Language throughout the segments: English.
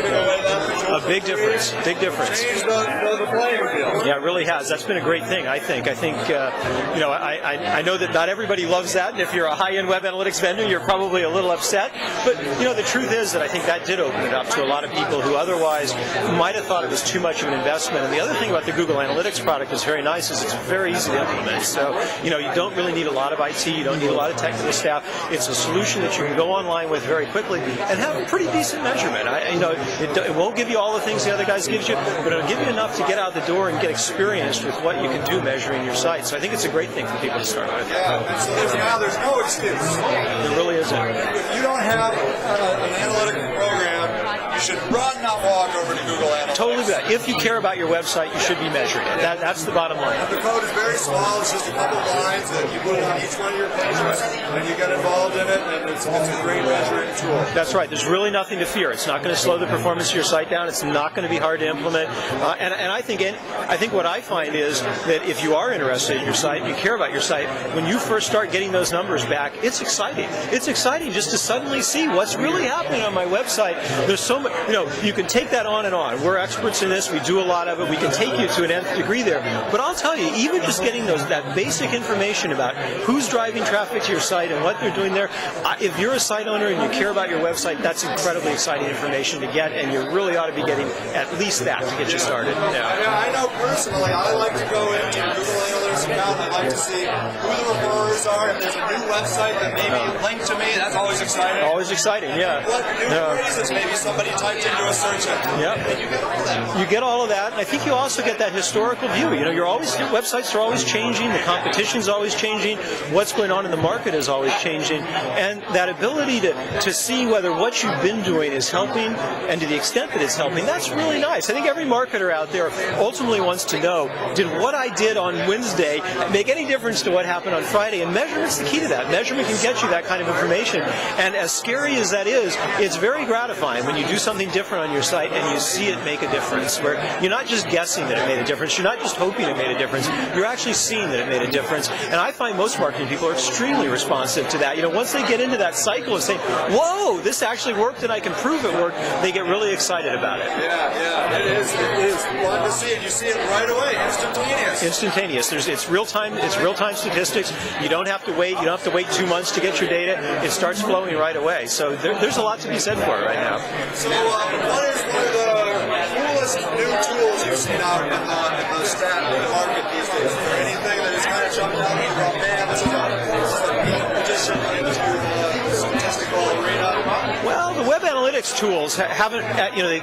giving away that? A big difference. Big difference. Changed the playing field. Yeah, it really has. That's been a great thing, I think. I know that not everybody loves that, and if you're a high-end web analytics vendor, you're probably a little upset. But, the truth is that I think that did open it up to a lot of people who otherwise might have thought it was too much of an investment. And the other thing about the Google Analytics product that's very nice is it's very easy to implement. So, you don't really need a lot of IT, you don't need a lot of technical staff. It's a solution that you can go online with very quickly and have a pretty decent measurement. It won't give you all the things the other guys gives you, but it'll give you enough to get out the door and get experienced with what you can do measuring your site. So I think it's a great thing for people to start with. Yeah, and so there's no excuse. There really isn't. If you don't have an analytical program, you should run, not walk over to Google Analytics. Totally good. If you care about your website, you should be measuring it. That's the bottom line. And the code is very small. It's just a couple lines that you put on each one of your pages, and you get involved in it, and it's a great measuring tool. That's right. There's really nothing to fear. It's not going to slow the performance of your site down. It's not going to be hard to implement. And I think what I find is that if you are interested in your site, you care about your site, when you first start getting those numbers back, it's exciting. It's exciting just to suddenly see what's really happening on my website. There's so much, you can take that on and on. We're experts in this. We do a lot of it. We can take you to an nth degree there. But I'll tell you, even just getting that basic information about who's driving traffic to your site and what they're doing there, if you're a site owner and you care about your website, that's incredibly exciting information to get, and you really ought to be getting at least that to get you started. Yeah, I know personally, I like to go into Google Analytics account. I like to see who the referrers are. If there's a new website that maybe linked to me, that's always exciting. Always exciting, yeah. What new phrases maybe somebody typed into a search engine. Yep. And you get all that. You get all of that, and I think you also get that historical view. Your websites are always changing, the competition's always changing, what's going on in the market is always changing, and that ability to see whether what you've been doing is helping, and to the extent that it's helping, that's really nice. I think every marketer out there ultimately wants to know, did what I did on Wednesday make any difference to what happened on Friday? And measurement's the key to that. Measurement can get you that kind of information, and as scary as that is, it's very gratifying when you do something different on your site and you see it make a difference, where you're not just guessing that it made a difference, you're not just hoping it made a difference, you're actually seeing that it made a difference. And I find most marketing people are extremely responsive to that. Once they get into that cycle of saying, whoa, this actually worked and I can prove it worked, they get really excited about it. Yeah, it is fun to see it. You see it right away, instantaneous. It's real-time statistics. You don't have to wait. You don't have to wait 2 months to get your data. It starts flowing right away. So there's a lot to be said for it right now. So what is one of the coolest new tools you've seen out in the stat market these days? Is there anything that has kind of jumped out and you go, man, this is a neat addition into the statistical arena? Well, the web analytics tools haven't,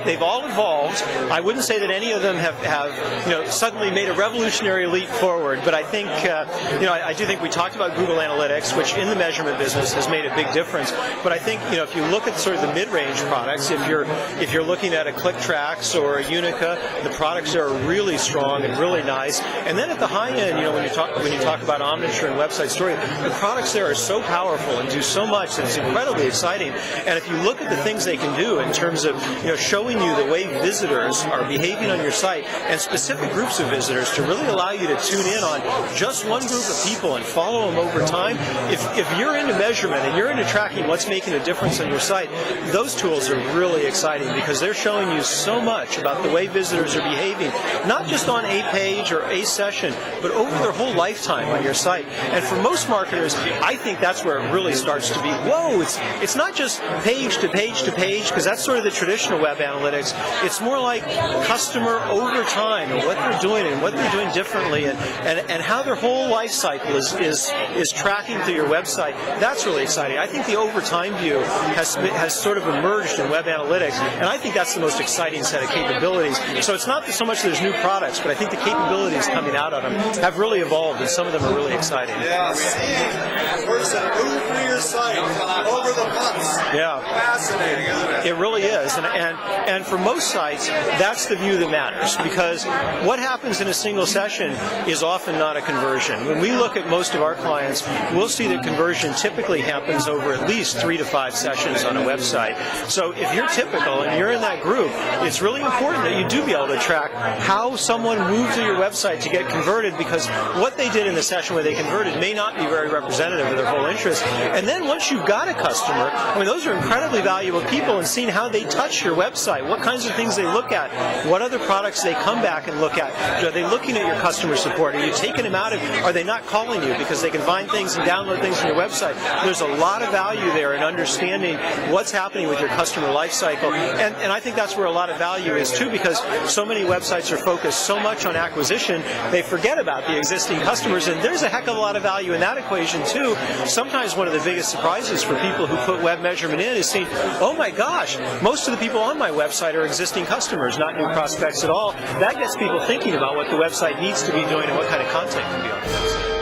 they've all evolved. I wouldn't say that any of them have suddenly made a revolutionary leap forward, but I think, I do think we talked about Google Analytics, which in the measurement business has made a big difference. But I think, if you look at sort of the mid-range products, if you're looking at a ClickTracks or a Unica, the products there are really strong and really nice. And then at the high end, when you talk about Omniture and Website Story, the products there are so powerful and do so much that it's incredibly exciting. And if you look at the things they can do in terms of showing you the way visitors are behaving on your site and specific groups of visitors to really allow you to tune in on just one group of people and follow them over time, if you're into measurement and you're into tracking what's making a difference on your site, those tools are really exciting because they're showing you so much about the way visitors are behaving, not just on a page or a session, but over their whole lifetime on your site. And for most marketers, I think that's where it really starts to be, whoa, it's not just page to page to page, because that's sort of the traditional web analytics. It's more like customer over time and what they're doing and what they're doing differently and how their whole life cycle is tracking through your website. That's really exciting. I think the over time view has sort of emerged in web analytics, and I think that's the most exciting set of capabilities. So it's not so much there's new products, but I think the capabilities coming out of them have really evolved, and some of them are really exciting. Yeah, seeing a person move through your site over the months. Yeah. Fascinating, isn't it? It really is, and for most sites, that's the view that matters, because what happens in a single session is often not a conversion. When we look at most of our clients, we'll see that conversion typically happens over at least 3 to 5 sessions on a website. So if you're typical and you're in that group, it's really important that you do be able to track how someone moved to your website to get converted, because what they did in the session where they converted may not be very representative of their whole interest. And then once you've got a customer, those are incredibly valuable people people and seeing how they touch your website, what kinds of things they look at, what other products they come back and look at. Are they looking at your customer support? Are you taking them out of, are they not calling you because they can find things and download things from your website? There's a lot of value there in understanding what's happening with your customer life cycle. And I think that's where a lot of value is too, because so many websites are focused so much on acquisition, they forget about the existing customers, and there's a heck of a lot of value in that equation too. Sometimes one of the biggest surprises for people who put web measurement in is seeing, oh my gosh, most of the people on my website are existing customers, not new prospects at all. That gets people thinking about what the website needs to be doing and what kind of content can be on the website.